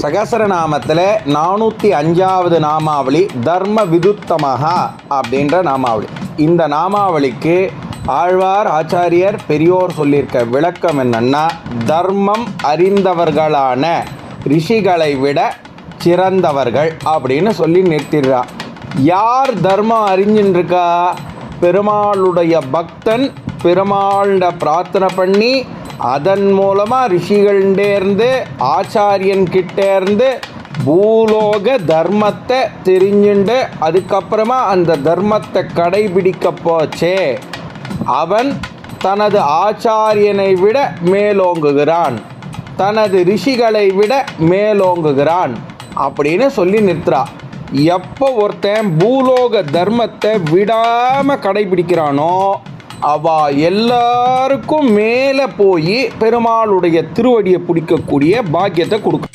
சகசரநாமத்தில் 405வது நாமாவளி தர்ம விதுத்தமஹா அப்படின்ற நாமாவளி. இந்த நாமாவளிக்கு ஆழ்வார் ஆச்சாரியர் பெரியோர் சொல்லியிருக்க விளக்கம் என்னன்னா, தர்மம் அறிந்தவர்களான ரிஷிகளை விட சிறந்தவர்கள் அப்படின்னு சொல்லி நிறுத்திடுறா. யார் தர்மம் அறிஞ்சின்றிருக்கா? பெருமாளுடைய பக்தன் பெருமாள்ட பிரார்த்தனை பண்ணி அதன் மூலமாக ரிஷிகள்டேருந்து ஆச்சாரியன்கிட்டேருந்து பூலோக தர்மத்தை தெரிஞ்சுண்டு அதுக்கப்புறமா அந்த தர்மத்தை கடைபிடிக்க போச்சே, அவன் தனது ஆச்சாரியனை விட மேலோங்குகிறான், தனது ரிஷிகளை விட மேலோங்குகிறான் அப்படின்னு சொல்லி நிறுத்துறா. எப்போ ஒருத்தன் பூலோக தர்மத்தை விடாமல் கடைபிடிக்கிறானோ அவ எல்லாருக்கும் மேலே போய் பெருமாளுடைய திருவடியை பிடிக்கக்கூடிய பாக்கியத்தை கொடுக்கும்.